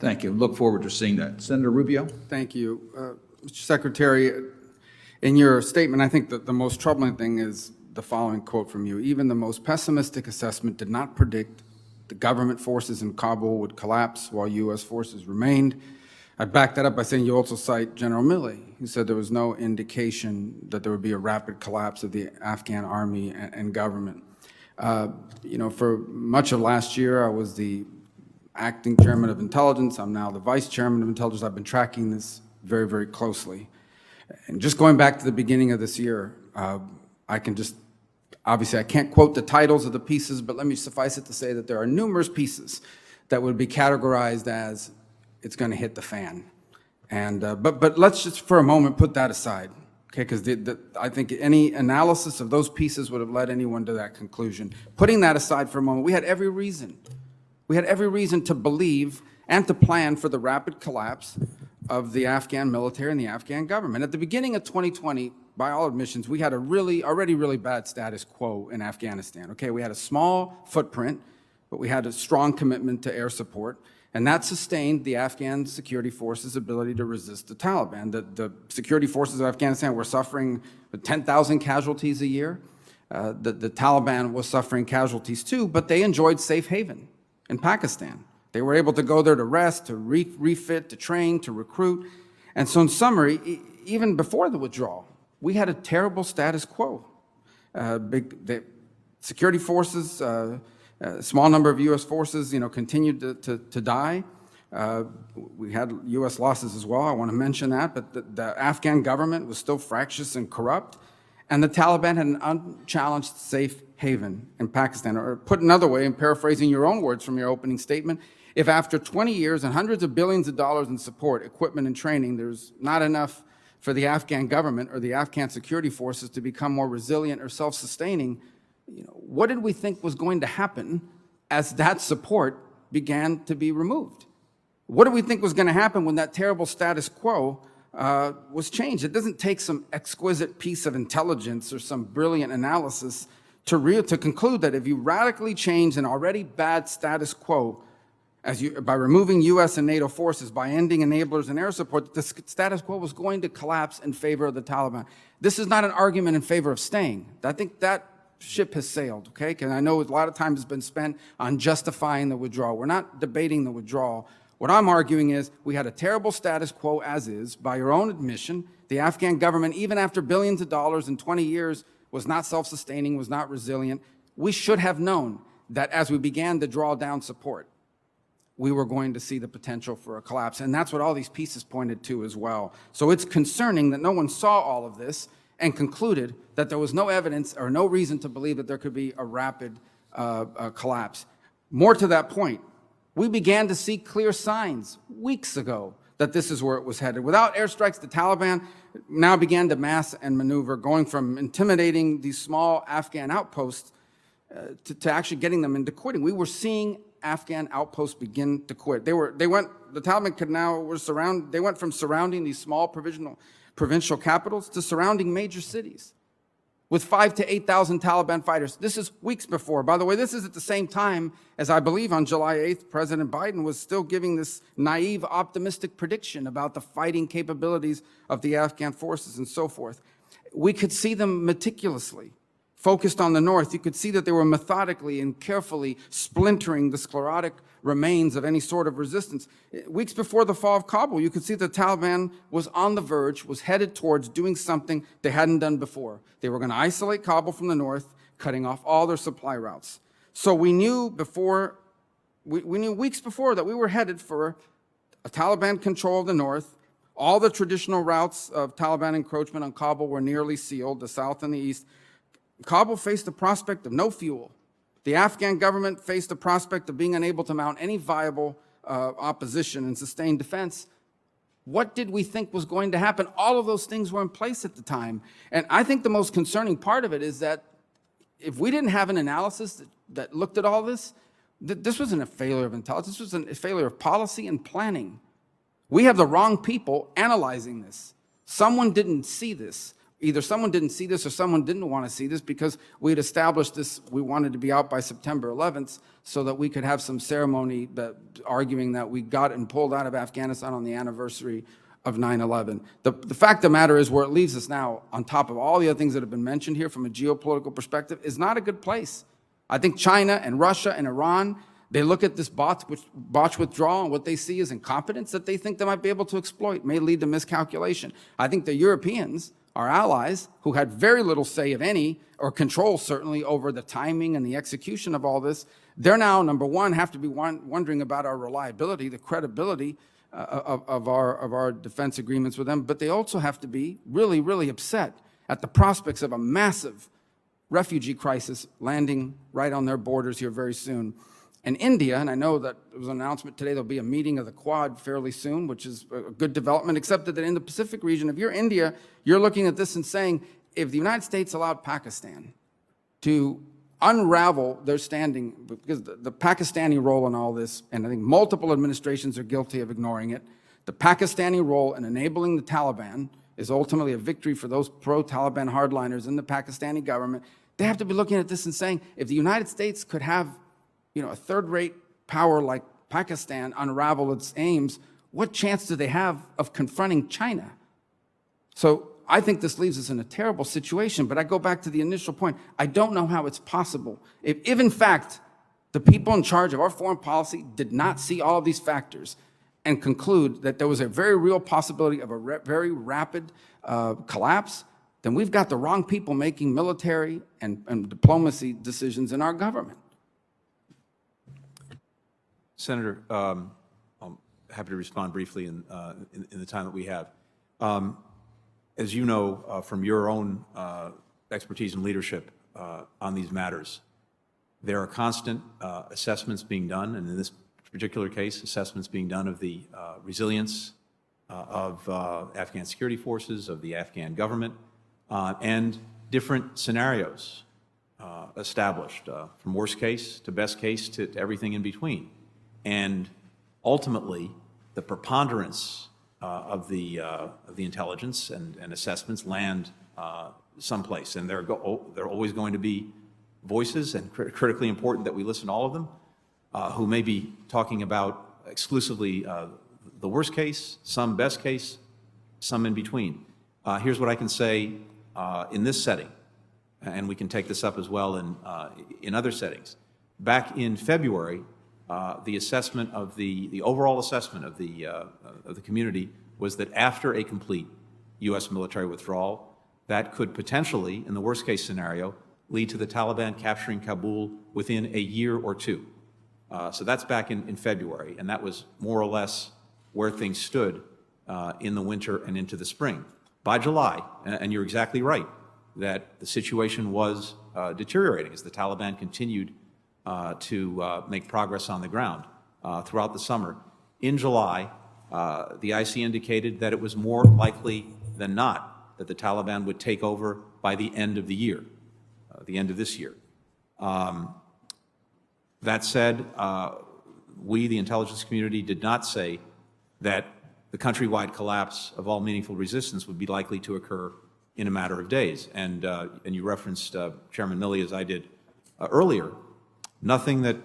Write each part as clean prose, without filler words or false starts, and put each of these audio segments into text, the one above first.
Thank you. Look forward to seeing that. Senator Rubio? Thank you. Mr. Secretary, in your statement, I think that the most troubling thing is the following quote from you. Even the most pessimistic assessment did not predict the government forces in Kabul would collapse while U.S. forces remained. I'd back that up by saying you also cite General Milley, who said there was no indication that there would be a rapid collapse of the Afghan army and government. For much of last year, I was the acting chairman of intelligence. I'm now the vice chairman of intelligence. I've been tracking this very, very closely. And just going back to the beginning of this year, obviously I can't quote the titles of the pieces, but let me suffice it to say that there are numerous pieces that would be categorized as it's going to hit the fan. And but let's just for a moment put that aside, okay? Because I think any analysis of those pieces would have led anyone to that conclusion. Putting that aside for a moment, we had every reason to believe and to plan for the rapid collapse of the Afghan military and the Afghan government. At the beginning of 2020, by all admissions, we had already really bad status quo in Afghanistan. Okay, we had a small footprint, but we had a strong commitment to air support. And that sustained the Afghan security forces' ability to resist the Taliban. The security forces of Afghanistan were suffering 10,000 casualties a year. The Taliban was suffering casualties too, but they enjoyed safe haven in Pakistan. They were able to go there to rest, to refit, to train, to recruit. And so in summary, even before the withdrawal, we had a terrible status quo. The security forces, a small number of U.S. forces, continued to die. We had U.S. losses as well. I want to mention that. But the Afghan government was still fractious and corrupt. And the Taliban had an unchallenged safe haven in Pakistan. Or put another way, and paraphrasing your own words from your opening statement, if after 20 years and hundreds of billions of dollars in support, equipment, and training, there's not enough for the Afghan government or the Afghan security forces to become more resilient or self-sustaining, what did we think was going to happen as that support began to be removed? What did we think was going to happen when that terrible status quo was changed? It doesn't take some exquisite piece of intelligence or some brilliant analysis to conclude that if you radically change an already bad status quo, by removing U.S. and NATO forces, by ending enablers and air support, the status quo was going to collapse in favor of the Taliban. This is not an argument in favor of staying. I think that ship has sailed, okay? Because I know a lot of time has been spent on justifying the withdrawal. We're not debating the withdrawal. What I'm arguing is we had a terrible status quo as is, by your own admission. The Afghan government, even after billions of dollars in 20 years, was not self-sustaining, was not resilient. We should have known that as we began to draw down support, we were going to see the potential for a collapse. And that's what all these pieces pointed to as well. So it's concerning that no one saw all of this and concluded that there was no evidence or no reason to believe that there could be a rapid collapse. More to that point, we began to see clear signs weeks ago that this is where it was headed. Without airstrikes, the Taliban now began to mass and maneuver, going from intimidating these small Afghan outposts to actually getting them into quitting. We were seeing Afghan outposts begin to quit. The Taliban they went from surrounding these small provincial capitals to surrounding major cities with 5,000 to 8,000 Taliban fighters. This is weeks before. By the way, this is at the same time as I believe on July 8th, President Biden was still giving this naive, optimistic prediction about the fighting capabilities of the Afghan forces and so forth. We could see them meticulously focused on the north. You could see that they were methodically and carefully splintering the sclerotic remains of any sort of resistance. Weeks before the fall of Kabul, you could see the Taliban was on the verge, was headed towards doing something they hadn't done before. They were going to isolate Kabul from the north, cutting off all their supply routes. So we knew weeks before that we were headed for a Taliban control of the north. All the traditional routes of Taliban encroachment on Kabul were nearly sealed, the south and the east. Kabul faced the prospect of no fuel. The Afghan government faced the prospect of being unable to mount any viable opposition and sustain defense. What did we think was going to happen? All of those things were in place at the time. And I think the most concerning part of it is that if we didn't have an analysis that looked at all this, this wasn't a failure of intelligence. This was a failure of policy and planning. We have the wrong people analyzing this. Someone didn't see this. Either someone didn't see this or someone didn't want to see this because we had established this, we wanted to be out by September 11th so that we could have some ceremony arguing that we got and pulled out of Afghanistan on the anniversary of 9/11. The fact of the matter is where it leaves us now, on top of all the other things that have been mentioned here from a geopolitical perspective, is not a good place. I think China and Russia and Iran, they look at this botched withdrawal, and what they see is incompetence that they think they might be able to exploit, may lead to miscalculation. I think the Europeans, our allies, who had very little say, if any, or control certainly over the timing and the execution of all this, they're now, number one, have to be wondering about our reliability, the credibility of our defense agreements with them, but they also have to be really, really upset at the prospects of a massive refugee crisis landing right on their borders here very soon. And India, and I know that there was an announcement today, there'll be a meeting of the Quad fairly soon, which is a good development, except that in the Pacific region, if you're India, you're looking at this and saying, if the United States allowed Pakistan to unravel their standing, because the Pakistani role in all this, and I think multiple administrations are guilty of ignoring it, the Pakistani role in enabling the Taliban is ultimately a victory for those pro-Taliban hardliners in the Pakistani government. They have to be looking at this and saying, if the United States could have a third-rate power like Pakistan unravel its aims, what chance do they have of confronting China? So I think this leaves us in a terrible situation, but I go back to the initial point. I don't know how it's possible. If in fact, the people in charge of our foreign policy did not see all of these factors and conclude that there was a very real possibility of a very rapid collapse, then we've got the wrong people making military and diplomacy decisions in our government. Senator, I'm happy to respond briefly in the time that we have. As you know from your own expertise and leadership on these matters, there are constant assessments being done, and in this particular case, assessments being done of the resilience of Afghan security forces, of the Afghan government, and different scenarios established, from worst case to best case to everything in between. And ultimately, the preponderance of the intelligence and assessments land someplace, and there are always going to be voices, and critically important that we listen to all of them, who may be talking about exclusively the worst case, some best case, some in between. Here's what I can say in this setting, and we can take this up as well in other settings. Back in February, the assessment of the overall assessment of the community was that after a complete U.S. military withdrawal, that could potentially, in the worst case scenario, lead to the Taliban capturing Kabul within a year or two. So that's back in February, and that was more or less where things stood in the winter and into the spring. By July, and you're exactly right, that the situation was deteriorating as the Taliban continued to make progress on the ground throughout the summer. In July, the IC indicated that it was more likely than not that the Taliban would take over by the end of the year, the end of this year. That said, we, the intelligence community, did not say that the countrywide collapse of all meaningful resistance would be likely to occur in a matter of days. And you referenced Chairman Milley, as I did earlier. Nothing that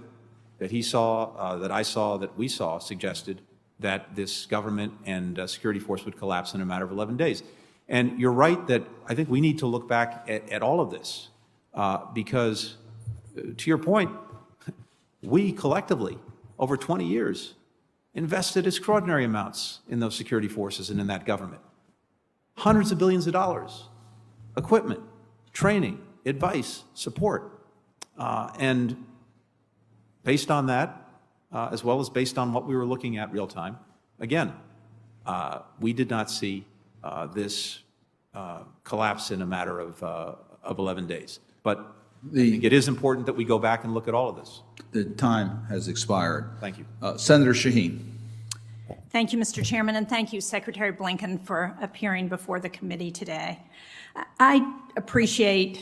he saw, that I saw, that we saw, suggested that this government and security force would collapse in a matter of 11 days. And you're right that I think we need to look back at all of this because, to your point, we collectively, over 20 years, invested extraordinary amounts in those security forces and in that government. Hundreds of billions of dollars, equipment, training, advice, support. And based on that, as well as based on what we were looking at real time, again, we did not see this collapse in a matter of 11 days. But I think it is important that we go back and look at all of this. The time has expired. Thank you. Senator Shaheen. Thank you, Mr. Chairman, and thank you, Secretary Blinken, for appearing before the committee today. I appreciate